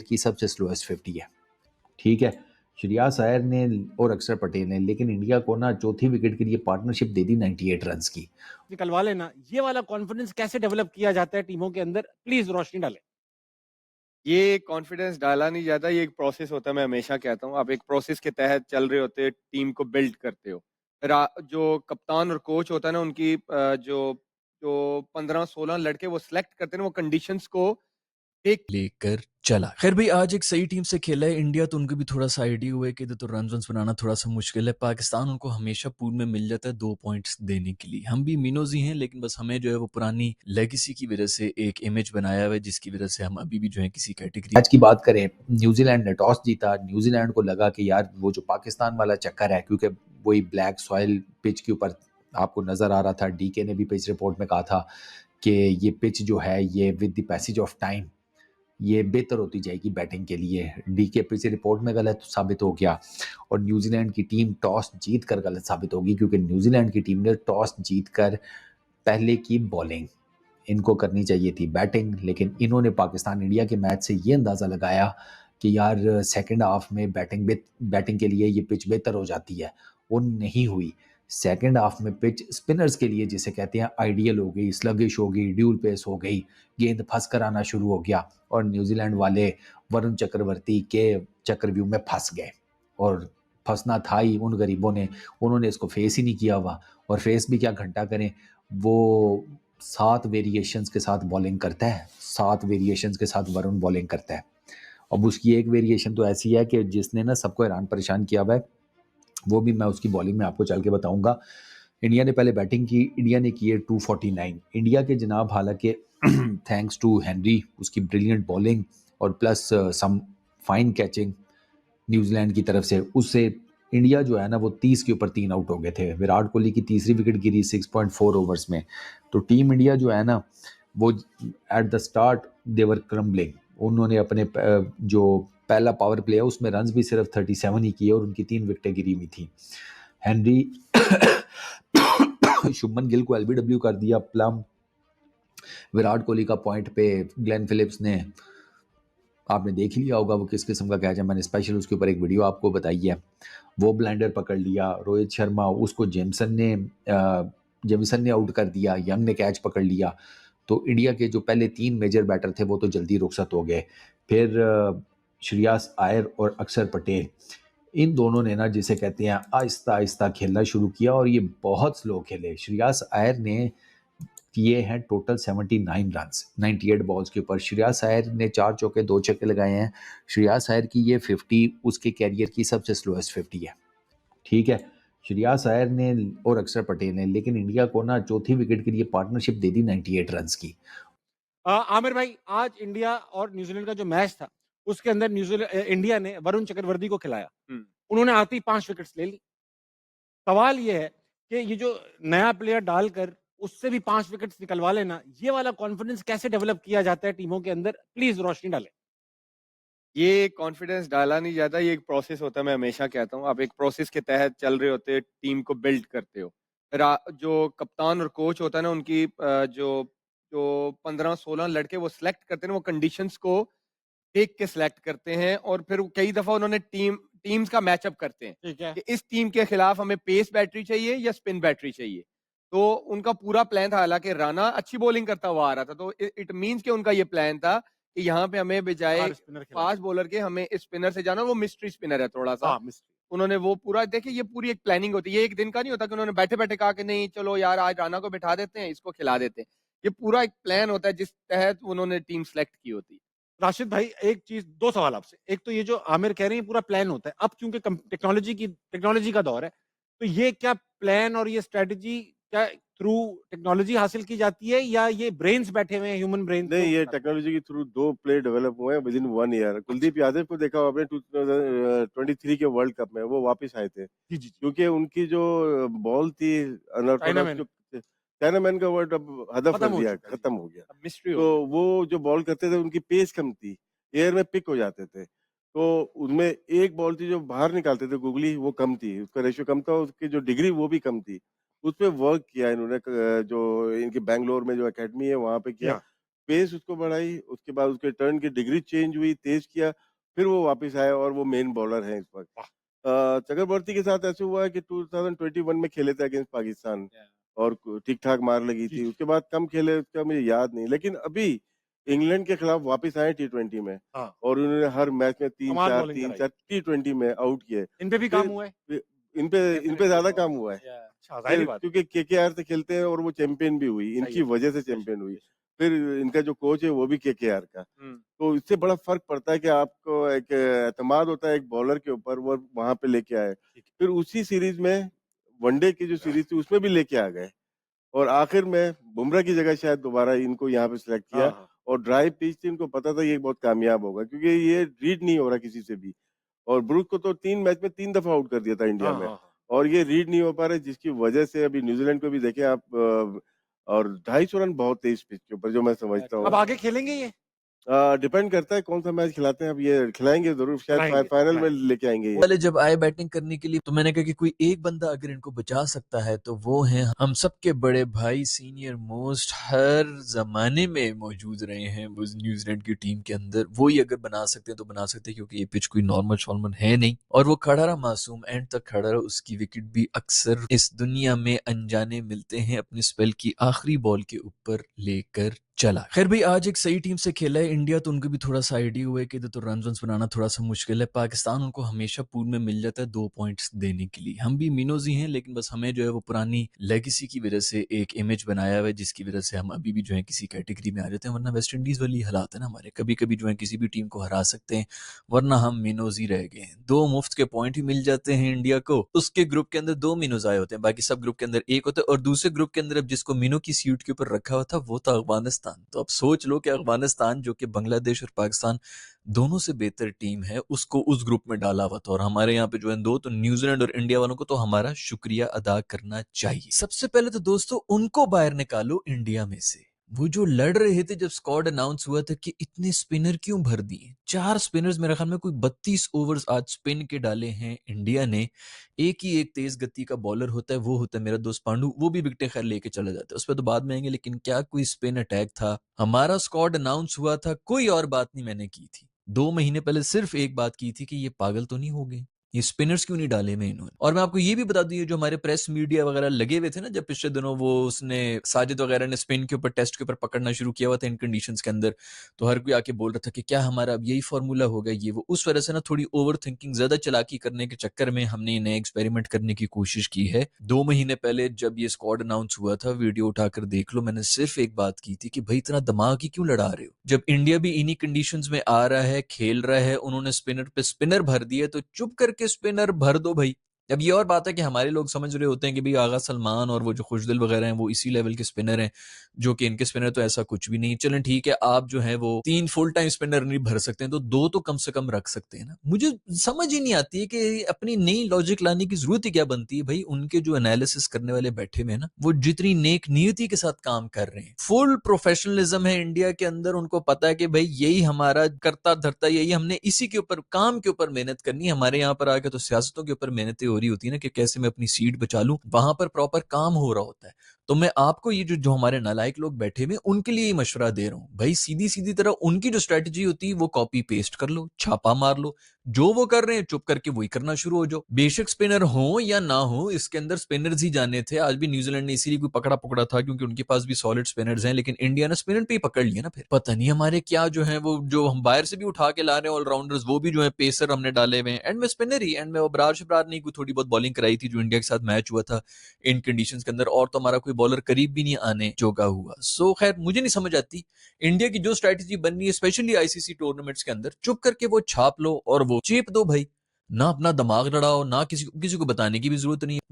की सबसे स्लोएस्ट 50 है। ठीक है, श्रेयस अय्यर ने और अक्षर पटेल ने लेकिन इंडिया को ना चौथी विकेट के लिए पार्टनरशिप दे दी 98 रन की। निकलवा लेना, ये वाला कॉन्फिडेंस कैसे डेवलप किया जाता है टीमों के अंदर, प्लीज रोशनी डालें। ये कॉन्फिडेंस डाला नहीं जाता, ये एक प्रोसेस होता है। मैं हमेशा कहता हूँ, आप एक प्रोसेस के तहत चल रहे होते हैं, टीम को बिल्ड करते हो। जो कप्तान और कोच होता है ना, उनकी जो जो 15-16 लड़के वो सिलेक्ट करते हैं ना, वो कंडीशंस को एक लेकर चला। खैर भाई, आज एक सही टीम से खेला है इंडिया, तो उनको भी थोड़ा सा आइडिया हुआ है कि तो रन बनाना थोड़ा सा मुश्किल है। पाकिस्तान उनको हमेशा पूल में मिल जाता है 2 पॉइंट्स देने के लिए। हम भी मीनोज ही हैं, लेकिन बस हमें जो है वो पुरानी लेगेसी की वजह से एक इमेज बनाया हुआ है, जिसकी वजह से हम अभी भी जो है किसी कैटेगरी। आज की बात करें, न्यूजीलैंड ने टॉस जीता। न्यूजीलैंड को लगा कि यार वो जो पाकिस्तान वाला चक्कर है, क्योंकि वही ब्लैक सॉइल पिच के ऊपर आपको नजर आ रहा था। डीके ने भी पिच रिपोर्ट में कहा था कि ये पिच जो है ये with the passage of time ये बेहतर होती जाएगी बैटिंग के लिए। डीके पिच रिपोर्ट में गलत साबित हो गया और न्यूजीलैंड की टीम टॉस जीत कर गलत साबित होगी, क्योंकि न्यूजीलैंड की टीम ने टॉस जीत कर पहले की बॉलिंग, इनको करनी चाहिए थी बैटिंग, लेकिन इन्होंने पाकिस्तान इंडिया के मैच से ये अंदाज़ा लगाया कि यार सेकंड हाफ में बैटिंग के लिए ये पिच बेहतर हो जाती है। वो नहीं हुई। सेकंड हाफ में पिच स्पिनर्स के लिए, जिसे कहते हैं, आइडियल हो गई, स्लगिश हो गई, ड्यूल पेस हो गई, गेंद फंस कर आना शुरू हो गया और न्यूजीलैंड वाले वरुण चक्रवर्ती के चक्रव्यूह में फंस गए। और फंसना था ही उन गरीबों ने, उन्होंने इसको फेस ही नहीं किया हुआ। और फेस भी क्या घंटा करें, वो 7 वेरिएशंस के साथ बॉलिंग करता है। 7 वेरिएशंस के साथ वरुण बॉलिंग करता है। अब उसकी एक वेरिएशन तो ऐसी है कि जिसने ना सबको हैरान परेशान किया हुआ है, वो भी मैं उसकी बॉलिंग में आपको चल के बताऊंगा। इंडिया ने पहले बैटिंग की, इंडिया ने की है 249। इंडिया के जनाब, हालांकि थैंक्स टू हेनरी, उसकी ब्रिलियंट बॉलिंग और plus some fine catching New Zealand की तरफ से, उससे इंडिया जो है ना वो 30 के ऊपर 3 आउट हो गए थे। विराट कोहली की तीसरी विकेट गिरी 6.4 ओवर्स में। तो टीम इंडिया जो है ना वो at the start they were crumbling. उन्होंने अपने जो पहला पावर प्ले है उसमें रन्स भी सिर्फ 37 ही किए और उनकी 3 विकेटें गिरी हुई थी। हेनरी शुभमन गिल को एलबीडब्ल्यू कर दिया प्लम। विराट कोहली का पॉइंट पे ग्लेन फिलिप्स ने, आपने देख लिया होगा वो किस किस्म का कैच है, मैंने स्पेशल उसके ऊपर एक वीडियो आपको बताई है। वो ब्लाइंडर पकड़ लिया। रोहित शर्मा, उसको जेमिसन ने आउट कर दिया। यंग ने कैच पकड़ लिया। तो इंडिया के जो पहले 3 मेजर बैटर थे वो तो जल्दी रुखसत हो गए। फिर श्रेयस अय्यर और अक्षर पटेल, इन दोनों ने ना, जिसे कहते हैं, आहिस्ता आहिस्ता खेलना शुरू किया और ये बहुत स्लो खेले। श्रेयस अय्यर ने किए हैं टोटल 79 रन 98 बॉल्स के ऊपर। श्रेयस अय्यर ने 4 चौके 2 छक्के लगाए हैं। श्रेयस अय्यर की ये 50 उसके कैरियर की सबसे स्लोएस्ट 50 है। ठीक है, श्रेयस अय्यर ने और अक्षर पटेल ने लेकिन इंडिया को ना चौथी विकेट के लिए पार्टनरशिप दे दी 98 रन की। आमिर भाई, आज इंडिया और न्यूजीलैंड का जो मैच था, उसके अंदर इंडिया ने वरुण चक्रवर्ती को खिलाया। उन्होंने आते ही 5 विकेट्स ले ली। सवाल ये है कि ये जो नया प्लेयर डालकर उससे भी 5 विकेट्स निकलवा लेना, ये वाला कॉन्फिडेंस कैसे डेवलप किया जाता है टीमों के अंदर, प्लीज रोशनी डालें। ये कॉन्फिडेंस डाला नहीं जाता, ये एक प्रोसेस होता है। मैं हमेशा कहता हूँ, आप एक प्रोसेस के तहत चल रहे होते हैं, टीम को बिल्ड करते हो। जो कप्तान और कोच होता है ना, उनकी जो जो 15-16 लड़के वो सिलेक्ट करते हैं ना, वो कंडीशंस को देख के सिलेक्ट करते हैं और फिर कई दफा उन्होंने टीम्स का मैचअप करते हैं ठीक है। कि इस टीम के खिलाफ हमें पेस बैटरी चाहिए या स्पिन बैटरी चाहिए। तो उनका पूरा प्लान था। हालांकि राणा अच्छी बॉलिंग करता हुआ आ रहा था, तो इट मींस कि उनका ये प्लान था कि यहाँ पे हमें बजाय चार स्पिनर खिलाए। फास्ट बॉलर के हमें स्पिनर से जाना। वो मिस्ट्री स्पिनर है थोड़ा सा। हाँ, मिस्ट्री। उन्होंने वो पूरा, देखिए, ये पूरी एक प्लानिंग होती है। ये एक दिन का नहीं होता कि उन्होंने बैठे बैठे कहा कि नहीं चलो यार आज राणा को बिठा देते हैं, इसको खिला देते हैं। ये पूरा एक प्लान होता है जिस तहत उन्होंने टीम सेलेक्ट की होती है। राशिद भाई, एक चीज, 2 सवाल आपसे। एक तो ये जो आमिर कह रहे हैं पूरा प्लान होता है, अब क्योंकि टेक्नोलॉजी का दौर है, तो ये क्या प्लान और ये स्ट्रेटजी क्या थ्रू टेक्नोलॉजी हासिल की जाती है या ये ब्रेन्स बैठे हुए हैं, ह्यूमन ब्रेन्स? नहीं, ये टेक्नोलॉजी के थ्रू 2 प्लेयर डेवलप हुए हैं with in 1 year. Kuldeep Yadav को देखा आपने 2023 के वर्ल्ड कप में, वो वापस आए थे। जी, जी, जी। क्योंकि उनकी जो बॉल थी चाइनामैन। जो चाइनामैन का वर्ड अब हदफ खत्म कर हो दिया, चुका है। खत्म हो गया। अब मिस्ट्री हो तो गई। वो जो बॉल करते थे उनकी पेस कम थी, एयर में पिक हो जाते थे। तो उनमें एक बॉल थी जो बाहर निकालते थे गुगली, वो कम थी, उसका रेशियो कम था, उसकी जो डिग्री वो भी कम थी। उसपे वर्क किया इन्होंने, जो इनकी बैंगलोर में जो एकेडमी है वहाँ पे किया। किया। पेस उसको बढ़ाई, उसके बाद उसके टर्न की डिग्री चेंज हुई, तेज किया, फिर वो वापस आया और वो मेन बॉलर हैं इस वक्त। चक्रवर्ती के साथ ऐसे हुआ है कि 2021 में खेले थे अगेंस्ट पाकिस्तान और ठीक ठाक मार लगी जी थी, जी उसके बाद कम खेले उसका मुझे याद नहीं, लेकिन अभी इंग्लैंड के खिलाफ वापस आए T20 में हाँ और उन्होंने हर मैच में कमाल बॉलिंग कराई। 3-4 T20 में आउट किए। इन पे भी काम फिर हुआ है फिर इन पे ज्यादा काम हुआ है। अच्छा जाहिर फिर बात क्योंकि केकेआर से खेलते हैं और वो चैंपियन भी हुई, सही इनकी है वजह से चैंपियन हुई। फिर इनका जो कोच है वो भी केकेआर का। तो इससे बड़ा फ़र्क पड़ता है कि आपको एक एतमाद होता है एक बॉलर के ऊपर, वो वहाँ पे लेके आए। फिर उसी सीरीज़ में वनडे की जो सीरीज़ थी उसमें भी लेके आ गए और आखिर में बुमराह की जगह शायद दोबारा इनको यहाँ पे सिलेक्ट हाँ किया हाँ और ड्राई पिच थी, इनको पता था ये बहुत कामयाब होगा क्योंकि ये रीड नहीं हो रहा किसी से भी। और ब्रूक को तो 3 मैच में 3 दफ़ा आउट कर दिया था इंडिया हाँ में हाँ हाँ और ये रीड नहीं हो पा रहे जिसकी वजह से अभी न्यूज़ीलैंड को भी देखें आप और 250 रन बहुत तेज़ पिच के ऊपर जो मैं समझता अब हूँ। आगे खेलेंगे ये डिपेंड करता है कौन-सा मैच खिलाते हैं, अब ये खिलाएँगे ज़रूर शायद खिलाएंगे फाइनल में खिलाएंगे लेके आएँगे ये। वाले जब आए बैटिंग करने के लिए तो मैंने कहा कि कोई एक बंदा अगर इनको बचा सकता है तो वो हैं हम सबके बड़े भाई सीनियर मोस्ट हर जमाने में मौजूद रहे हैं वो न्यूजीलैंड की टीम के अंदर वो ही अगर बना सकते हैं तो बना सकते हैं क्योंकि ये पिच कोई नॉर्मल शॉर्मल है नहीं और वो खड़ा रहा मासूम एंड तक खड़ा रहा उसकी विकेट भी अक्सर इस दुनिया में अनजाने मिलते हैं अपने स्पेल की आखिरी बॉल के ऊपर लेकर चला। खैर भाई आज एक सही टीम से खेला है इंडिया तो उनको भी थोड़ा सा आइडिया हुआ है कि इधर तो रन बनाना थोड़ा सा मुश्किल है। पाकिस्तान उनको हमेशा पूल में मिल जाता है 2 पॉइंट्स देने के लिए। हम भी मीनोज ही हैं लेकिन बस हमें जो है वो पुरानी लेगेसी की वजह से एक इमेज बनाया हुआ है जिसकी वजह से हम अभी भी जो है किसी कैटेगरी में आ जाते हैं वरना वेस्ट इंडीज वाली हालात है ना हमारे कभी कभी जो है किसी भी टीम को हरा सकते हैं वरना हम मीनोज ही रह गए हैं। 2 मुफ्त के पॉइंट ही मिल जाते हैं इंडिया को। उसके ग्रुप के अंदर 2 मीनोज आए होते हैं बाकी सब ग्रुप के अंदर एक होता है और दूसरे ग्रुप के अंदर अब जिसको मीनो की सीट के ऊपर रखा हुआ था वो था अफगानिस्तान। तो अब सोच लो कि अफगानिस्तान जो कि बांग्लादेश और पाकिस्तान दोनों से बेहतर टीम है उसको उस ग्रुप में डाला हुआ था और हमारे यहाँ पे जो है दो तो न्यूजीलैंड और इंडिया वालों को तो हमारा शुक्रिया अदा करना चाहिए। सबसे पहले तो दोस्तों उनको बाहर निकालो इंडिया में से। वो जो लड़ रहे थे जब स्क्वाड अनाउंस हुआ था कि इतने स्पिनर क्यों भर दिए 4 स्पिनर्स मेरे ख्याल में कोई 32 ओवर्स आज स्पिन के डाले हैं इंडिया ने। एक ही एक तेज गति का बॉलर होता है वो होता है मेरा दोस्त पांडु वो भी विकेटें खैर लेके चले जाते हैं उस पर तो बाद में आएंगे लेकिन क्या कोई स्पिन अटैक था। हमारा स्क्वाड अनाउंस हुआ था कोई और बात नहीं मैंने की थी 2 महीने पहले सिर्फ एक बात की थी कि ये पागल तो नहीं हो गए ये स्पिनर्स क्यों नहीं डाले में इन्होंने। और मैं आपको ये भी बता दूं ये जो हमारे प्रेस मीडिया वगैरह लगे हुए थे ना जब पिछले दिनों वो उसने साजिद वगैरह ने स्पिन के ऊपर टेस्ट के ऊपर पकड़ना शुरू किया हुआ था इन कंडीशंस के अंदर तो हर कोई आके बोल रहा था कि क्या हमारा अब यही फॉर्मूला होगा ये वो उस वजह से ना थोड़ी ओवर थिंकिंग ज्यादा चालाकी करने के चक्कर में हमने नए एक्सपेरिमेंट करने की कोशिश की है। 2 महीने पहले जब ये स्क्वाड अनाउंस हुआ था वीडियो उठाकर देख लो मैंने सिर्फ एक बात की थी कि भाई इतना दिमाग ही क्यों लड़ा रहे हो जब इंडिया भी इन्हीं कंडीशंस में आ रहा है खेल रहा है उन्होंने स्पिनर पे स्पिनर भर दिए तो चुप करके स्पिनर भर दो भाई। अब ये और बात है कि हमारे लोग समझ रहे होते हैं कि भाई आगा सलमान और वो जो खुशदिल वगैरह हैं वो इसी लेवल के स्पिनर हैं जो कि इनके स्पिनर तो ऐसा कुछ भी नहीं। चलें ठीक है आप जो है वो 3 फुल टाइम स्पिनर नहीं भर सकते हैं तो 2 तो कम से कम रख सकते हैं ना। मुझे समझ ही नहीं आती है कि अपनी नई लॉजिक लाने की जरूरत ही क्या बनती है भाई उनके जो एनालिसिस करने वाले बैठे हुए हैं ना वो जितनी नेक नियति के साथ काम कर रहे हैं फुल प्रोफेशनलिज्म है इंडिया के अंदर उनको पता है कि भाई यही हमारा करता धरता यही हमने इसी के ऊपर काम के ऊपर मेहनत करनी है। हमारे यहाँ पर आके तो सियासतों के ऊपर मेहनतें हो रही होती है ना कि कैसे मैं अपनी सीट बचा लूं वहां पर प्रॉपर काम हो रहा होता है। तो मैं आपको ये जो हमारे नालायक लोग बैठे हुए उनके लिए मशवरा दे रहा हूं भाई सीधी सीधी तरह उनकी जो स्ट्रेटजी होती है वो कॉपी पेस्ट कर लो छापा मार लो जो वो कर रहे हैं चुप करके वही करना शुरू हो जाओ। बेशक स्पिनर हो या ना हो इसके अंदर स्पिनर्स ही जाने थे। आज भी न्यूजीलैंड ने इसीलिए कोई पकड़ा पकड़ा था क्योंकि उनके पास भी सॉलिड स्पिनर्स हैं लेकिन इंडिया ने स्पिनर पे ही पकड़ लिया ना। फिर पता नहीं हमारे क्या जो है वो जो हम बाहर से भी उठा के ला रहे हैं ऑलराउंडर्स वो भी जो है पेसर हमने डाले हुए हैं एंड में स्पिनर ही एंड में अबरार शबरार ने कोई थोड़ी बहुत बॉलिंग कराई थी जो इंडिया के साथ मैच हुआ था इन कंडीशंस के अंदर और तो हमारा कोई बॉलर करीब भी नहीं आने जोगा हुआ। सो खैर मुझे नहीं समझ आती इंडिया की जो स्ट्रेटजी बन रही है स्पेशली आईसीसी टूर्नामेंट्स के अंदर चुप करके वो छाप लो और वो चेप दो भाई ना अपना दिमाग लड़ाओ ना किसी को बताने की भी जरूरत नहीं है।